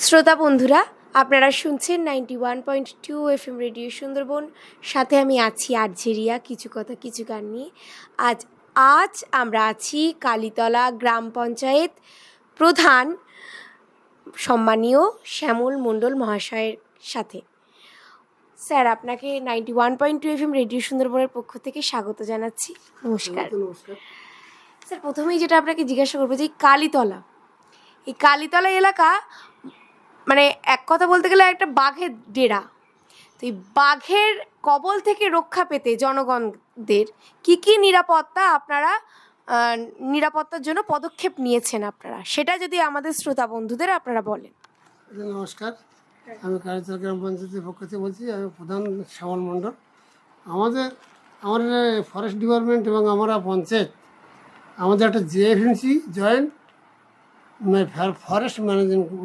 শ্রোতা বন্ধুরা, আপনারা শুনছেন 91.2 FM রেডিও সুন্দরবন। সাথে আমি আছি আরজেরিয়া, কিছু কথা কিছু গান নিয়ে। আজ আমরা আছি কালীতলা গ্রাম পঞ্চায়েত প্রধান সম্মানীয় শ্যামল মণ্ডল মহাশয়ের সাথে। স্যার, আপনাকে 91.2 FM রেডিও সুন্দরবনের পক্ষ থেকে স্বাগত জানাচ্ছি। নমস্কার। স্যার, প্রথমেই যেটা আপনাকে জিজ্ঞাসা করবো যে এই কালীতলা এলাকা মানে এক কথা বলতে গেলে একটা বাঘের ডেরা। তো এই বাঘের কবল থেকে রক্ষা পেতে জনগণদের কি নিরাপত্তার জন্য পদক্ষেপ নিয়েছেন আপনারা, সেটা যদি আমাদের শ্রোতা বন্ধুদের আপনারা বলেন। নমস্কার, আমি কালীতলা গ্রাম পঞ্চায়েতের পক্ষ থেকে বলছি। আমি প্রধান শ্যামল মণ্ডল। আমাদের ফরেস্ট ডিপার্টমেন্ট এবং আমরা পঞ্চায়েত আমাদের একটা জেএফএমসি জয়েন্ট ফরেস্ট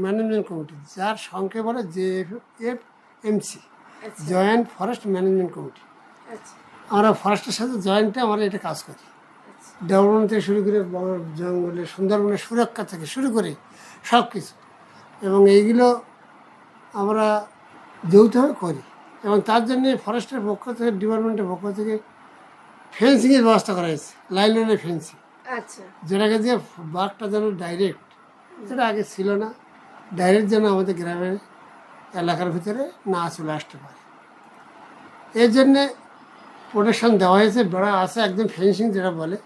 ম্যানেজমেন্ট কমিটি, যার সংক্ষেপ বলে জেএফএমসি, জয়েন্ট ফরেস্ট ম্যানেজমেন্ট কমিটি। আমরা ফরেস্টের সাথে জয়েন্টে আমরা এটা কাজ করি। ডেভেলপমেন্ট থেকে শুরু করে জঙ্গলের সুন্দরবনের সুরক্ষা থেকে শুরু করে সব কিছু, এবং এইগুলো আমরা যৌথভাবে করি। এবং তার জন্যে ফরেস্টের পক্ষ থেকে, ডিপার্টমেন্টের পক্ষ থেকে ফেন্সিংয়ের ব্যবস্থা করা হয়েছে, লাইনের ফেন্সিং, যেটাকে দিয়ে বাঘটা যেন ডাইরেক্ট, যেটা আগে ছিল না, ডাইরেক্ট যেন আমাদের গ্রামের এলাকার ভিতরে না চলে আসতে পারে। এর জন্যে প্রোটেকশন দেওয়া হয়েছে। বেড়া আছে একদম, ফেন্সিং যেটা বলে,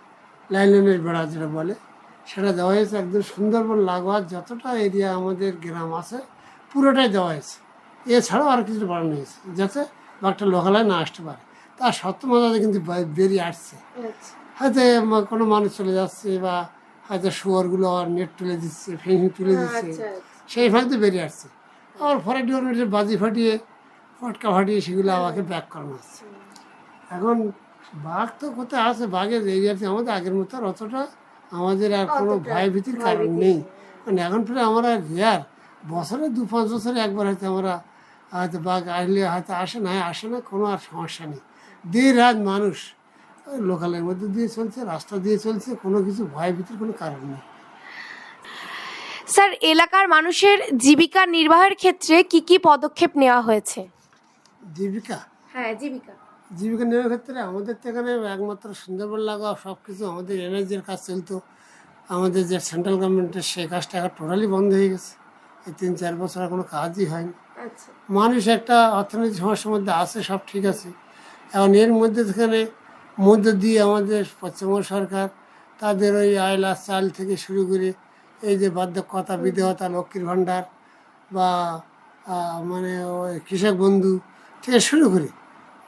লাইনের বেড়া যেটা বলে, সেটা দেওয়া হয়েছে একদম সুন্দরবন লাগোয়া যতটা এরিয়া আমাদের গ্রাম আছে পুরোটাই দেওয়া হয়েছে। এছাড়াও আর কিছু বাড়ানো হয়েছে যাতে বাঘটা লোকালয় না আসতে পারে। তার সত্ত্বেও মাঝে কিন্তু বেরিয়ে আসছে। হয়তো কোনো মানুষ চলে যাচ্ছে, বা হয়তো শুয়োরগুলো নেট তুলে দিচ্ছে, ফেন্সিং তুলে দিচ্ছে, সেই ফাঁকতে বেরিয়ে আসছে। আবার ফরেস্ট ডিপার্টমেন্টের বাজি ফাটিয়ে, ফটকা ফাটিয়ে সেগুলো আমাকে ব্যাক করানো হচ্ছে। এখন বাঘ তো কোথায় আছে, বাঘের এরিয়াতে আমাদের আগের মতো আর অতটা আমাদের আর কোনো ভয় ভীতির কারণ নেই। কারণ এখন ফিরে আমরা রেয়ার, বছরে 2-5 বছরে একবার হয়তো আমরা হয়তো বাঘ আসলে হয়তো আসে না, কোনো আর সমস্যা নেই। দিন রাত মানুষ ওই লোকালের মধ্যে দিয়ে চলছে, রাস্তা দিয়ে চলছে, কোনো কিছু ভয় ভীতির কোনো কারণ নেই। স্যার, এলাকার মানুষের জীবিকা নির্বাহের ক্ষেত্রে কি পদক্ষেপ নেওয়া হয়েছে? জীবিকা নির্বাহের ক্ষেত্রে আমাদের তো এখানে একমাত্র সুন্দরবন লাগা সব কিছু আমাদের এনার্জির কাজ চলতো। আমাদের যে সেন্ট্রাল গভর্নমেন্টের সেই কাজটা এখন টোটালি বন্ধ হয়ে গেছে। এই 3-4 বছর কোনো কাজই হয়নি। মানুষ একটা অর্থনৈতিক সমস্যার মধ্যে আছে, সব ঠিক আছে। এখন এর মধ্যে দিয়ে আমাদের পশ্চিমবঙ্গ সরকার তাদের ওই আয়লা চাল থেকে শুরু করে এই যে বার্ধক্যতা, বিধবা, লক্ষ্মীর ভাণ্ডার, বা মানে ওই কৃষক বন্ধু থেকে শুরু করে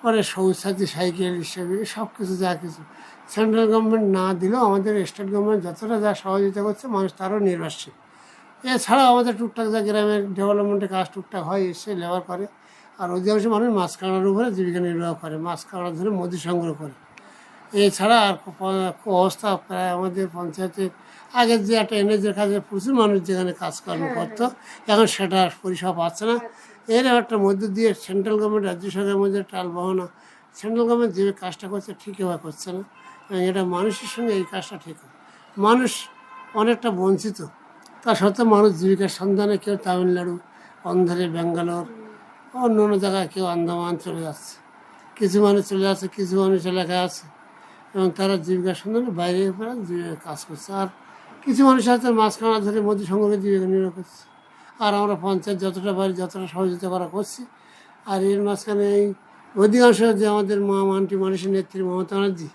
পরে সৌসাথী সাইকেল হিসেবে সব কিছু যা কিছু সেন্ট্রাল গভর্নমেন্ট না দিলেও আমাদের স্টেট গভর্নমেন্ট যতটা যা সহযোগিতা করছে, মানুষ তারও নির্ভরশীল। এছাড়াও আমাদের টুকটাক যা গ্রামের ডেভেলপমেন্টের কাজ টুকটাক হয়, এসে লেবার করে। আর অধিকাংশ মানুষ মাছ কাটার উপরে জীবিকা নির্বাহ করে, মাছ কাটার ধরে মজুরি সংগ্রহ করে। এছাড়া আর অবস্থা প্রায় আমাদের পঞ্চায়েতের আগের যে একটা এনএজের কাজে প্রচুর মানুষ যেখানে কাজকর্ম করতো, এখন সেটা পরিষেবা পাচ্ছে না। এর একটা মধ্য দিয়ে সেন্ট্রাল গভর্নমেন্ট, রাজ্য সরকারের মধ্যে টাল বহনা। সেন্ট্রাল গভর্নমেন্ট যে কাজটা করছে ঠিকভাবে করছে না, এবং এটা মানুষের সঙ্গে এই কাজটা ঠিক হয়। মানুষ অনেকটা বঞ্চিত, তা সত্ত্বেও মানুষ জীবিকার সন্ধানে কেউ তামিলনাড়ু, অন্ধ্রে, ব্যাঙ্গালোর, অন্য জায়গায়, কেউ আন্দামান চলে যাচ্ছে, কিছু মানুষ চলে যাচ্ছে, কিছু মানুষ এলাকায় আছে এবং তারা জীবিকার সন্ধানে বাইরে কাজ করছে। আর কিছু মানুষ আছে মাছ কাটা ধরে মধ্যে সংগ্রহে জীবিকা নির্বাহ করছে। আর আমরা পঞ্চায়েত যতটা পারি যতটা সহযোগিতা করা করছি। আর এর মাঝখানে এই অধিকাংশ যে আমাদের মানটি মানুষের নেত্রী মমতা ব্যানার্জি,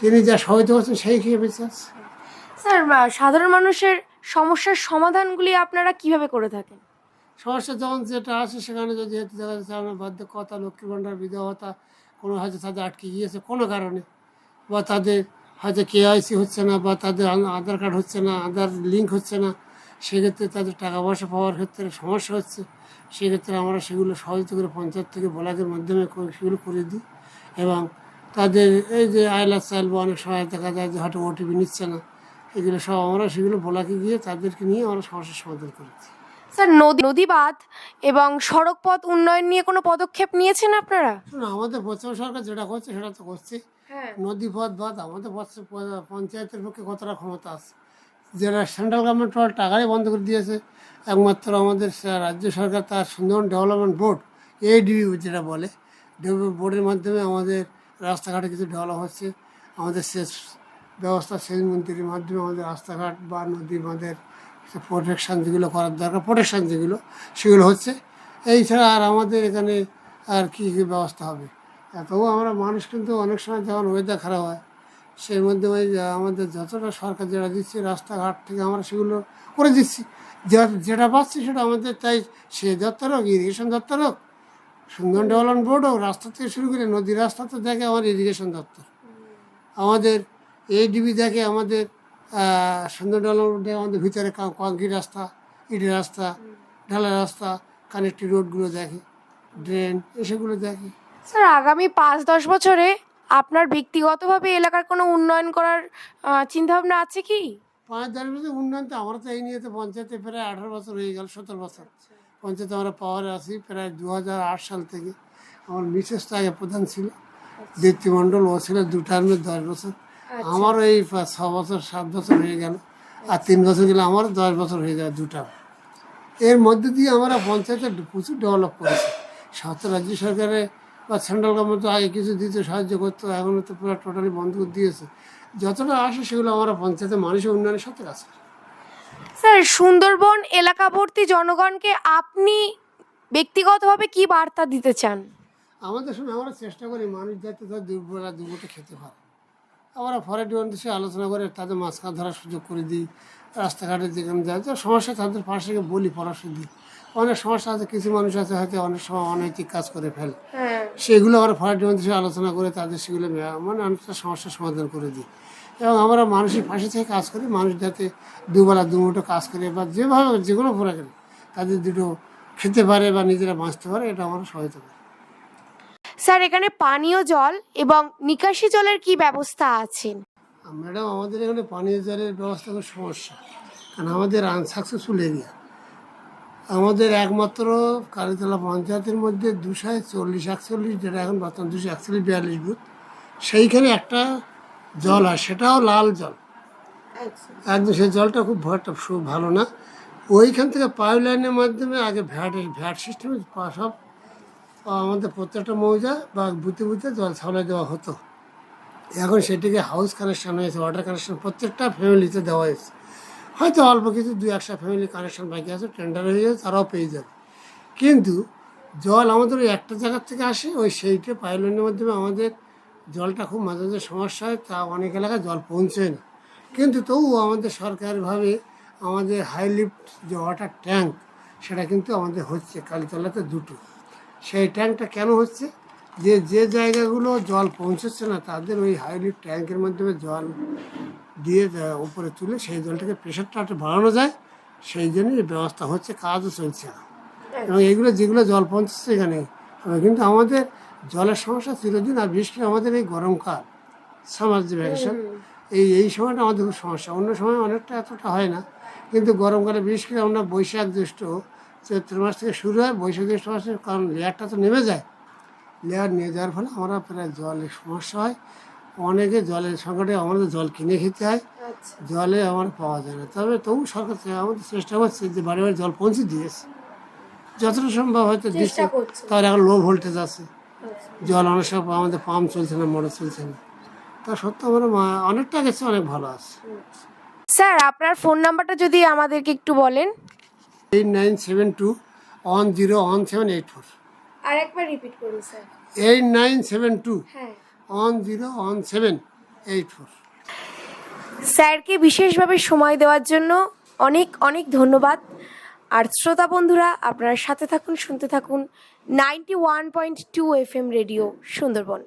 তিনি যা সহায়তা করছেন সেই খেয়ে বেঁচে আছে। স্যার, সাধারণ মানুষের সমস্যার সমাধানগুলি আপনারা কিভাবে করে থাকেন? সমস্যা যখন যেটা আসে সেখানে যদি হয়তো দেখা যাচ্ছে আমরা বার্ধক্যতা, লক্ষ্মীর ভাণ্ডার, বিধবা, কোনো হয়তো তাদের আটকে গিয়েছে কোনো কারণে, বা তাদের হয়তো কেওয়াইসি হচ্ছে না, বা তাদের আধার কার্ড হচ্ছে না, আধার লিঙ্ক হচ্ছে না, সেক্ষেত্রে তাদের টাকা পয়সা পাওয়ার ক্ষেত্রে সমস্যা হচ্ছে। সেক্ষেত্রে আমরা সেগুলো সহযোগিতা করে পঞ্চায়েত থেকে ব্লকের মাধ্যমে সেগুলো করে দিই। এবং তাদের এই যে আয়লা চাল বা অনেক সময় দেখা যায় যে হয়তো ওটিপি নিচ্ছে না, এগুলো সব আমরা সেগুলো ব্লকে গিয়ে তাদেরকে নিয়ে আমরা সমস্যার সমাধান করেছি। স্যার, নদী বাঁধ এবং সড়ক পথ উন্নয়ন নিয়ে কোনো পদক্ষেপ নিয়েছেন আপনারা? আমাদের পশ্চিম সরকার যেটা করছে সেটা তো করছে। নদী পথ বাঁধ আমাদের পঞ্চায়েতের পক্ষে কতটা ক্ষমতা আছে, যেটা সেন্ট্রাল গভর্নমেন্ট টাকাই বন্ধ করে দিয়েছে। একমাত্র আমাদের রাজ্য সরকার তার সুন্দরবন ডেভেলপমেন্ট বোর্ড, এডিবি যেটা বলে, ডেভেলপমেন্ট বোর্ডের মাধ্যমে আমাদের রাস্তাঘাটে কিছু ডেভেলপ হচ্ছে। আমাদের সেচ ব্যবস্থা, সেচ মন্ত্রীর মাধ্যমে আমাদের রাস্তাঘাট বা নদী বাঁধের প্রোটেকশান যেগুলো করার দরকার, প্রোটেকশান যেগুলো, সেগুলো হচ্ছে। এই ছাড়া আর আমাদের এখানে আর কী কী ব্যবস্থা হবে? তবু আমরা মানুষ কিন্তু অনেক সময় যখন ওয়েদার খারাপ হয়, সেই মধ্যে ওই আমাদের যতটা সরকার যেটা দিচ্ছে রাস্তাঘাট থেকে আমরা সেগুলো করে দিচ্ছি। যেটা পাচ্ছি সেটা আমাদের, তাই সে দপ্তর হোক, ইরিগেশন দপ্তর হোক, সুন্দর ডেভেলপমেন্ট বোর্ড হোক, রাস্তা থেকে শুরু করে নদী রাস্তা তো দেখে আমার ইরিগেশন দপ্তর, আমাদের এডিবি দেখে আমাদের সুন্দর ডেভেলপমেন্ট দেখে আমাদের ভিতরে কংক্রিট রাস্তা, ইটের রাস্তা, ঢালা রাস্তা, কানেক্টিভ রোডগুলো দেখে, ড্রেন এসবগুলো দেখে। স্যার, আগামী 5-10 বছরে আপনার ব্যক্তিগতভাবে এলাকার কোনো উন্নয়ন করার চিন্তাভাবনা আছে কি? 5-10 বছর উন্নয়ন তো আমরা তো এই নিয়ে তো পঞ্চায়েতে প্রায় 18 বছর হয়ে গেল, 17 বছর পঞ্চায়েতে আমরা পাওয়ারে আছি প্রায় 2008 সাল থেকে। আমার মিসেস তো আগে প্রধান ছিল, দীপ্তি মণ্ডল, ও ছিল 2 টার্মে 10 বছর। আমারও এই 6 বছর 7 বছর হয়ে গেল, আর 3 বছর গেলে আমারও 10 বছর হয়ে যাবে 2 টার্ম। এর মধ্যে দিয়ে আমরা পঞ্চায়েতে প্রচুর ডেভেলপ করেছি। রাজ্য সরকারে বা সেন্ট্রাল গভর্নমেন্ট তো আগে কিছু দিতে সাহায্য করতো, এখন তো পুরো টোটালি বন্ধ করে দিয়েছে। যতটা আসে সেগুলো আমরা পঞ্চায়েতের মানুষের উন্নয়নের সাথে আছে। স্যার, সুন্দরবন এলাকাবর্তী জনগণকে আপনি ব্যক্তিগতভাবে কি বার্তা দিতে চান? আমাদের সময় আমরা চেষ্টা করি মানুষ যাতে তার দুবেলা দুপুরটা খেতে পারে। আমরা ফরেস্ট ডিপার্টমেন্টের সাথে আলোচনা করে তাদের মাছ কাঁধ ধরার সুযোগ করে দিই। রাস্তাঘাটে যেখানে যায় যা সমস্যা তাদের পাশে থেকে বলি, পরামর্শ দিই। অনেক সমস্যা আছে, কিছু মানুষ আছে হয়তো অনেক সময় অনৈতিক কাজ করে ফেলে, সেগুলো আমরা ফরেস্ট ডিপার্টমেন্টের সাথে আলোচনা করে তাদের সেগুলো মানে অনেকটা সমস্যার সমাধান করে দিই। এবং আমরা মানুষের পাশে থেকে কাজ করি, মানুষ যাতে দুবেলা দুমুঠো কাজ করে বা যেভাবে যে কোনো প্রকারে তাদের দুটো খেতে পারে বা নিজেরা বাঁচতে পারে, এটা আমরা সহায়তা করি। স্যার, এখানে পানীয় জল এবং নিকাশি জলের কি ব্যবস্থা আছে? ম্যাডাম, আমাদের এখানে পানীয় জলের ব্যবস্থা খুব সমস্যা, কারণ আমাদের আনসাকসেসফুল এরিয়া। আমাদের একমাত্র কালীতলা পঞ্চায়েতের মধ্যে 240-41, যেটা এখন বর্তমান 241-42 বুথ, সেইখানে একটা জল হয়, সেটাও লাল জল একদম। সেই জলটা খুব ভালো না। ওইখান থেকে পাইপ লাইনের মাধ্যমে আগে ভ্যাট সিস্টেমে সব আমাদের প্রত্যেকটা মৌজা বা বুথে বুথে জল ছাড়াই দেওয়া হতো। এখন সেটিকে হাউস কানেকশান হয়েছে, ওয়াটার কানেকশান প্রত্যেকটা ফ্যামিলিতে দেওয়া হয়েছে। হয়তো অল্প কিছু 2-1 ফ্যামিলি কানেকশান বাকি আছে, টেন্ডার হয়ে যাবে, তারাও পেয়ে যাবে। কিন্তু জল আমাদের ওই একটা জায়গার থেকে আসে, ওই সেইটা পাইপলাইনের মাধ্যমে আমাদের জলটা খুব মাঝে মাঝে সমস্যা হয়, তা অনেক এলাকায় জল পৌঁছয় না। কিন্তু তবুও আমাদের সরকারিভাবে আমাদের হাই লিফট যে ওয়াটার ট্যাঙ্ক, সেটা কিন্তু আমাদের হচ্ছে কালীতলাতে 2টো। সেই ট্যাঙ্কটা কেন হচ্ছে? যে জায়গাগুলো জল পৌঁছচ্ছে না তাদের ওই হাই লিফট ট্যাঙ্কের মাধ্যমে জল দিয়ে উপরে তুলে সেই জলটাকে প্রেশারটা একটু বাড়ানো যায়, সেই জন্যই ব্যবস্থা হচ্ছে, কাজও চলছে। এবং এইগুলো যেগুলো জল পৌঁছচ্ছে এখানে, কিন্তু আমাদের জলের সমস্যা চিরদিন। আর বিশেষ করে আমাদের এই গরমকাল, সামার যে ভ্যাকেশন, এই সময়টা আমাদের খুব সমস্যা। অন্য সময় অনেকটা এতটা হয় না, কিন্তু গরমকালে বিশেষ করে আমরা বৈশাখ জ্যৈষ্ঠ চৈত্র মাস থেকে শুরু হয়, বৈশাখ জ্যৈষ্ঠ মাসে, কারণ লেয়ারটা তো নেমে যায়, লেয়ার নিয়ে যাওয়ার ফলে আমরা প্রায় জলের সমস্যা হয়। অনেকে জলের সংকটে আমাদের জল কিনে খেতে হয়, জলে আমার পাওয়া যায় না। তবু সরকার আমাদের চেষ্টা করছে যে বাড়ি বাড়ি জল পৌঁছে দিয়েছে যতটা সম্ভব, হয়তো দিচ্ছে। তার এখন লো ভোল্টেজ আছে, জল অনেক সব আমাদের পাম্প চলছে না, মোটর চলছে না। তা সত্ত্বেও আমরা অনেকটা গেছে, অনেক ভালো আছে। স্যার, আপনার ফোন নাম্বারটা যদি আমাদেরকে একটু বলেন। 8972101784। আর একবার রিপিট করুন স্যার। 8972101784। স্যারকে বিশেষভাবে সময় দেওয়ার জন্য অনেক অনেক ধন্যবাদ। আর শ্রোতা বন্ধুরা, আপনারা সাথে থাকুন, শুনতে থাকুন 91.2 FM রেডিও সুন্দরবন।